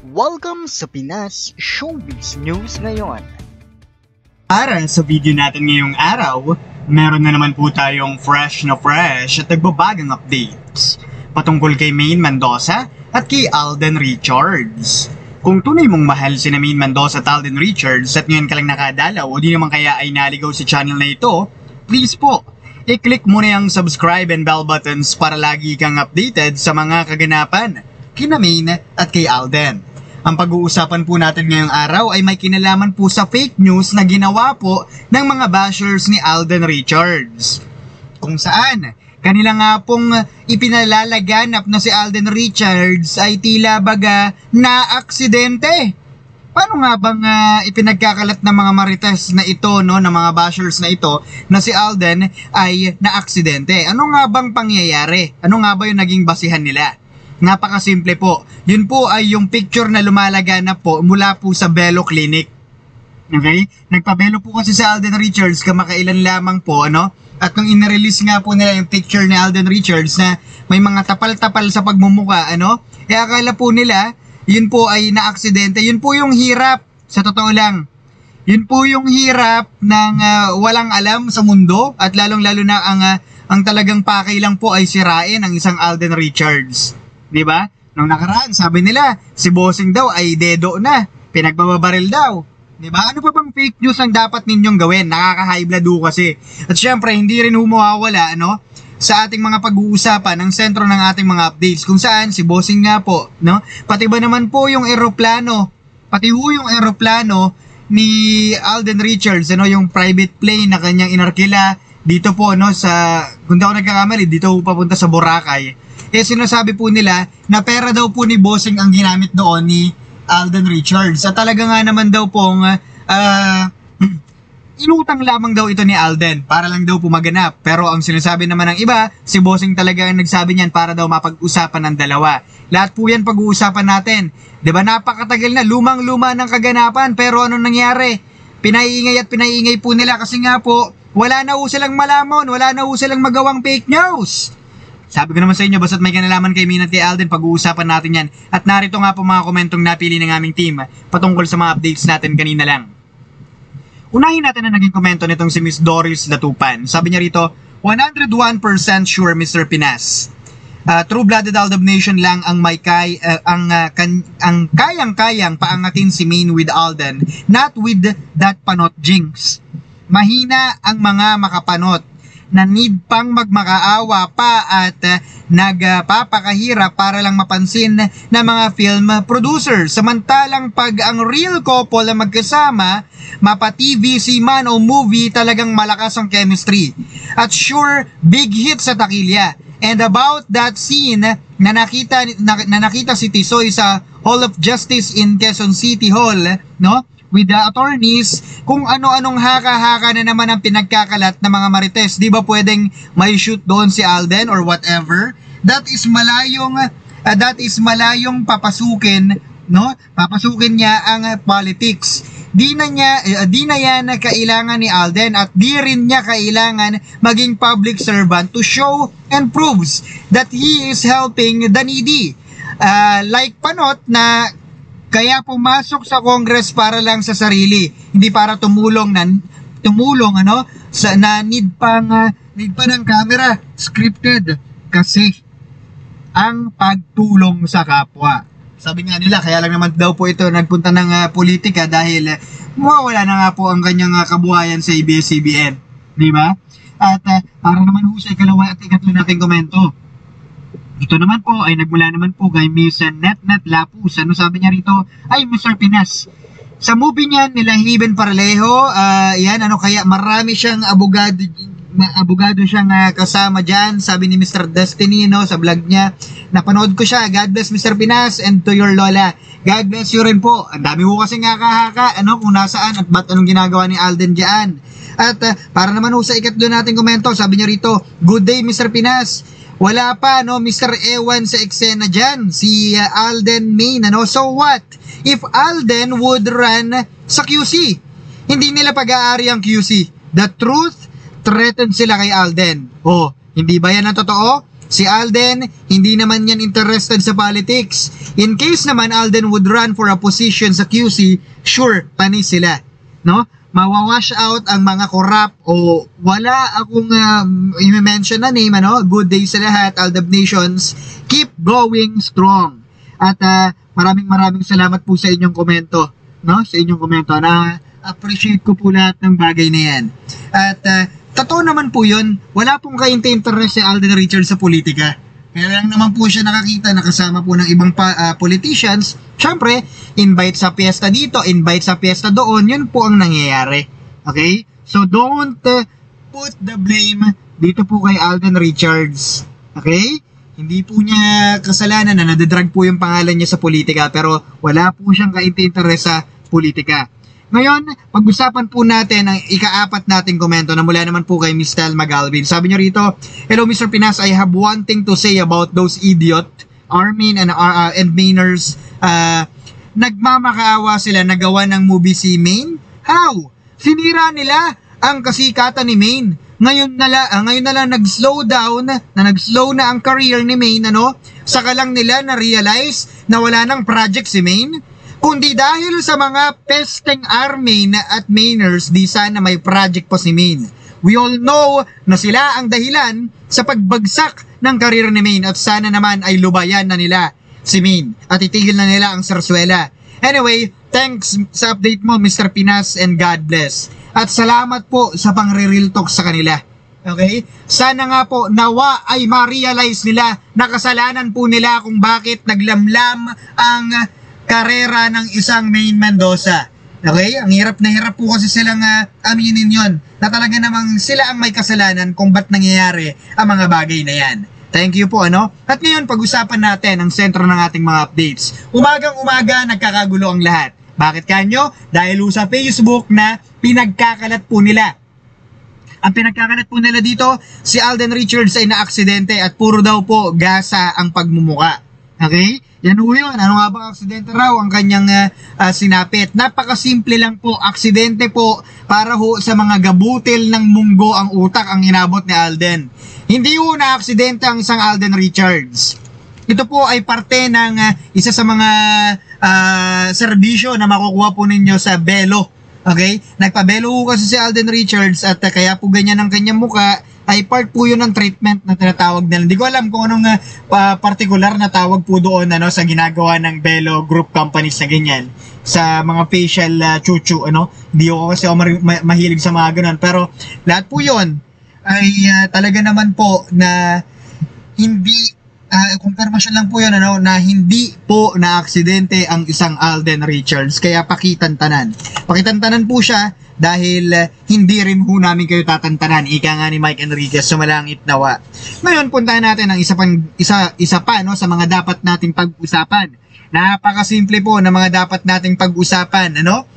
Welcome sa Pinas Showbiz News ngayon. Para sa video natin ngayong araw, meron na naman po tayong fresh na fresh at nagbabagang updates patungkol kay Maine Mendoza at kay Alden Richards. Kung tunay mong mahal si Maine Mendoza at Alden Richards at ngayon ka lang nakadalaw o di naman kaya ay naligaw sa channel na ito, please po, i-click mo na yung subscribe and bell buttons para lagi kang updated sa mga kaganapan kina Maine at kay Alden. Ang pag-uusapan po natin ngayong araw ay may kinalaman po sa fake news na ginawa po ng mga bashers ni Alden Richards. Kung saan, kanila nga pong ipinalalaganap na si Alden Richards ay tila baga na aksidente. Paano nga bang ipinagkakalat ng mga marites na ito, no, ng mga bashers na ito, na si Alden ay na aksidente? Ano nga bang pangyayari? Ano nga ba yung naging basihan nila? Napakasimple po. Yun po ay yung picture na lumalaganap po mula po sa Bello Clinic. Okay? Nagpabelo po kasi si Alden Richards kamakailan lamang po, ano? At nung in-release nga po nila yung picture ni Alden Richards na may mga tapal-tapal sa pagmumuka, ano? Akala po nila, yun po ay na-aksidente. Yun po yung hirap, sa totoo lang. Yun po yung hirap ng walang alam sa mundo at lalong-lalo na ang talagang pakay lang po ay sirain ang isang Alden Richards. Diba? Nung nakaraan, sabi nila, si Bossing daw ay dedo na. Pinagbabaril daw. Diba? Ano pa bang fake news ang dapat ninyong gawin? Nakaka-high blood kasi. At syempre, hindi rin humawawala, ano? Sa ating mga pag-uusapan, ang sentro ng ating mga updates. Kung saan, si Bossing nga po, no? Pati ba naman po yung eroplano? Pati ho yung eroplano ni Alden Richards, ano? Yung private plane na kanyang inarkila dito po, no? Sa, kung di ako nagkakamali, dito po papunta sa Boracay. Sinasabi po nila na pera daw po ni Bossing ang ginamit doon ni Alden Richards. At talaga nga naman daw pong inutang lamang daw ito ni Alden para lang daw po maganap. Pero ang sinasabi naman ng iba, si Bossing talaga ang nagsabi niyan para daw mapag-usapan ng dalawa. Lahat po yan pag-uusapan natin. Diba, napakatagal na, lumang-luma ng kaganapan. Pero anong nangyari? Pinaiingay at pinaiingay po nila kasi nga po, wala na ho silang malamon, wala na ho silang magawang fake news. Sabi ko naman sa inyo, basta't may kinalaman kay Maine at kay Alden, pag-uusapan natin yan. At narito nga po mga komentong napili ng aming team patungkol sa mga updates natin kanina lang. Unahin natin na naging komento nitong si Miss Doris Latupan. Sabi niya rito, 101% sure Mr. Pinas. True-blooded Aldab Nation lang ang may ang kayang-kayang paangatin si Maine with Alden, not with that panot jinx. Mahina ang mga makapanot na need pang magmakaawa pa at nagpapakahirap para lang mapansin na mga film producer. Samantalang pag ang real couple na magkasama, mapa TVC man o movie, talagang malakas ang chemistry. At sure, big hit sa takilya. And about that scene na nakita si Tisoy sa Hall of Justice in Quezon City Hall, no? With the attorneys, kung ano-anong haka-haka na naman ang pinagkakalat ng mga marites. Di ba pwedeng may shoot doon si Alden or whatever? That is malayong papasukin, no? Papasukin niya ang politics. Di na yan kailangan ni Alden at di rin niya kailangan maging public servant to show and proves that he is helping the needy. Like panot na kaya pumasok sa Congress para lang sa sarili, hindi para tumulong ano, na need pa ng camera, scripted kasi ang pagtulong sa kapwa. Sabi nga nila, kaya lang naman daw po ito nagpunta ng politika dahil mawawala na nga po ang kanyang kabuhayan sa ABS-CBN, di ba? At para naman ho sa ikalawa at ikatlo nating komento. Ito naman po ay nagmula naman po kay Miss Net Lapus. Ano sabi niya rito? Ay, Mr. Pinas. Sa movie niya nila Heaven Paralejo, yan, ano kaya marami siyang abogado siyang kasama dyan. Sabi ni Mr. Destiny, no, sa vlog niya. Napanood ko siya. God bless Mr. Pinas and to your Lola. God bless you rin po. Ang dami ko kasi haka-haka, ano, kung nasaan at ba't anong ginagawa ni Alden dyan. At para naman ho sa ikatlo nating komento, sabi niya rito, good day Mr. Pinas. Wala pa, no, Mr. Ewan sa eksena dyan, si Alden Maine, ano? So what? If Alden would run sa QC, hindi nila pag-aari ang QC. The truth, threatened sila kay Alden. Oh, hindi ba yan ang totoo? Si Alden, hindi naman yan interested sa politics. In case naman Alden would run for a position sa QC, sure, panis sila. No? Mawawash out ang mga corrupt o wala akong i-mention na name, ano? Good day sa lahat, Aldab Nations. Keep going strong. At maraming salamat po sa inyong komento, no? Sa inyong komento na appreciate ko po lahat ng bagay na yan. At totoo naman po yun, wala pong ka-interest si Alden Richards sa politika. Kaya lang naman po siya nakakita, nakasama po ng ibang politicians. Siyempre, invite sa piyesta dito, invite sa piyesta doon, yun po ang nangyayari. Okay? So don't put the blame dito po kay Alden Richards. Okay? Hindi po niya kasalanan na nadadrag po yung pangalan niya sa politika, pero wala po siyang ka-interest sa politika. Ngayon, pag-usapan po natin ang ika-4 nating komento na mula naman po kay Ms. Telma Galvin. Sabi niyo rito, "Hello Mr. Pinas, I have one thing to say about those idiot, Armin and Mainers. Nagmamakaawa sila na gawa ng movie si Maine? How? Sinira nila ang kasikatan ni Maine. Ngayon na lang nag-slow down, nag-slow na ang career ni Maine, ano? Saka lang nila na-realize na wala nang project si Maine. Kundi dahil sa mga pesteng Armin at Mainers, di sana may project pa si Maine. We all know na sila ang dahilan sa pagbagsak ng karir ni Maine at sana naman ay lubayan na nila si Maine at itigil na nila ang sarsuela. Anyway, thanks sa update mo Mr. Pinas and God bless. At salamat po sa pang-real talk sa kanila. Okay? Sana nga po nawa ay ma-realize nila na kasalanan po nila kung bakit naglamlam ang karera ng isang Maine Mendoza. Okay? Ang hirap na hirap po kasi silang aminin yon na talaga namang sila ang may kasalanan kung ba't nangyayari ang mga bagay na yan. Thank you po, ano? At ngayon, pag-usapan natin ang sentro ng ating mga updates. Umagang-umaga, nagkakagulo ang lahat. Bakit kanyo? Dahil sa Facebook na pinagkakalat po nila. Ang pinagkakalat po nila dito, si Alden Richards ay na-aksidente at puro daw po gasa ang pagmumuka. Okay? Yan ho yun. Ano nga bang aksidente raw ang kanyang sinapit? Napakasimple lang po. Aksidente po para ho sa mga gabutil ng munggo ang utak ang inabot ni Alden. Hindi ho na aksidente ang isang Alden Richards. Ito po ay parte ng isa sa mga serbisyo na makukuha po ninyo sa Belo. Okay? Nagpabelo ho kasi si Alden Richards at kaya po ganyan ang kanyang muka ay part po yun ng treatment na tinatawag nila. Hindi ko alam kung anong particular na tawag po doon ano, sa ginagawa ng Belo Group Companies na ganyan. Sa mga facial chuchu, ano? Hindi ko kasi mahilig sa mga ganun. Pero lahat po yun ay talaga naman po na hindi, confirmation lang po yun, ano, na hindi po na aksidente ang isang Alden Richards. Kaya pakitantanan. Pakitantanan po siya dahil hindi rin ho namin kayo tatantanan. Ika nga ni Mike Enriquez, sumalangit nawa. Ngayon, puntahan natin ang isa pa no, sa mga dapat nating pag-usapan. Napakasimple po na mga dapat nating pag-usapan. Ano?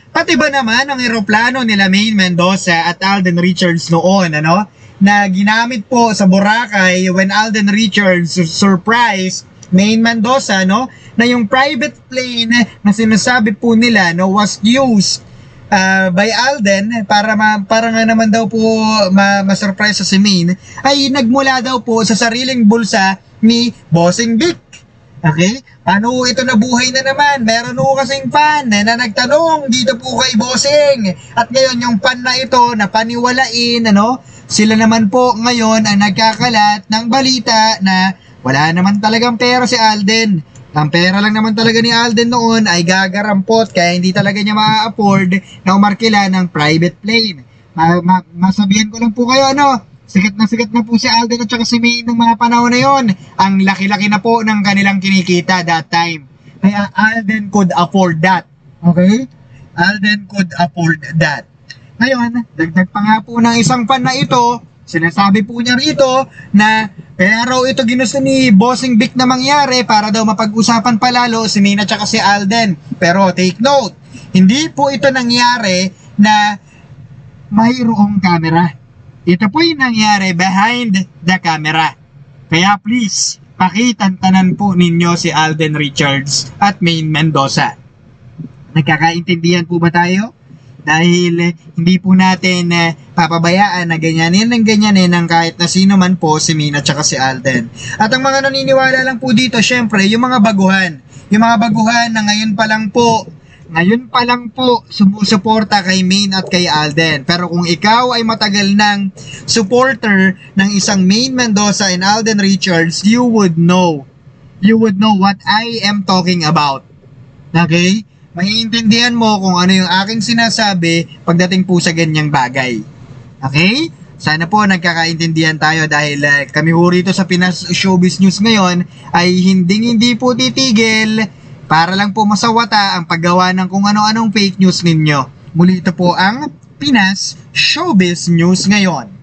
Pati ba naman ang eroplano nila Maine Mendoza at Alden Richards noon, ano, na ginamit po sa Boracay when Alden Richards surprised Maine Mendoza, no, na yung private plane na sinasabi po nila, no, was used by Alden para nga naman daw po ma-surprise sa si Maine, ay nagmula daw po sa sariling bulsa ni Bossing Vic. Okay? Paano ito nabuhay na naman? Meron ho kasing fan na nagtanong dito po kay Bossing. At ngayon yung fan na ito na paniwalain, ano, sila naman po ngayon ang nagkakalat ng balita na wala naman talagang pera si Alden. Ang pera lang naman talaga ni Alden noon ay gagarampot kaya hindi talaga niya ma-afford na umarkila ng private plane. Masabihan ko lang po kayo, ano, sikat na po si Alden at saka si Maine ng mga panahon na yon. Ang laki-laki na po ng kanilang kinikita that time. Kaya Alden could afford that. Okay? Alden could afford that. Ngayon, dagdag pa nga po ng isang fan na ito, sinasabi po niya rito na kaya raw ito ginusto ni Bossing Vic na mangyari para daw mapag-usapan palalo si Maine at saka si Alden. Pero take note, hindi po ito nangyari na mayroong camera. Ito po yung nangyari behind the camera. Kaya please, pakitantanan po ninyo si Alden Richards at Maine Mendoza. Nagkakaintindihan po ba tayo? Dahil hindi po natin papabayaan na ganyanin ng kahit na sino man po si Maine at saka si Alden. At ang mga naniniwala lang po dito, syempre, yung mga baguhan. Yung mga baguhan na ngayon pa lang po sumusuporta kay Maine at kay Alden. Pero kung ikaw ay matagal ng supporter ng isang Maine Mendoza and Alden Richards, you would know what I am talking about. Okay? Maiintindihan mo kung ano yung aking sinasabi pagdating po sa ganyang bagay. Okay? Sana po nagkakaintindihan tayo dahil kami po rito sa Pinas Showbiz News ngayon ay hindi po titigil para lang po masawata ang paggawa ng kung ano-anong fake news ninyo. Muli ito po ang Pinas Showbiz News ngayon.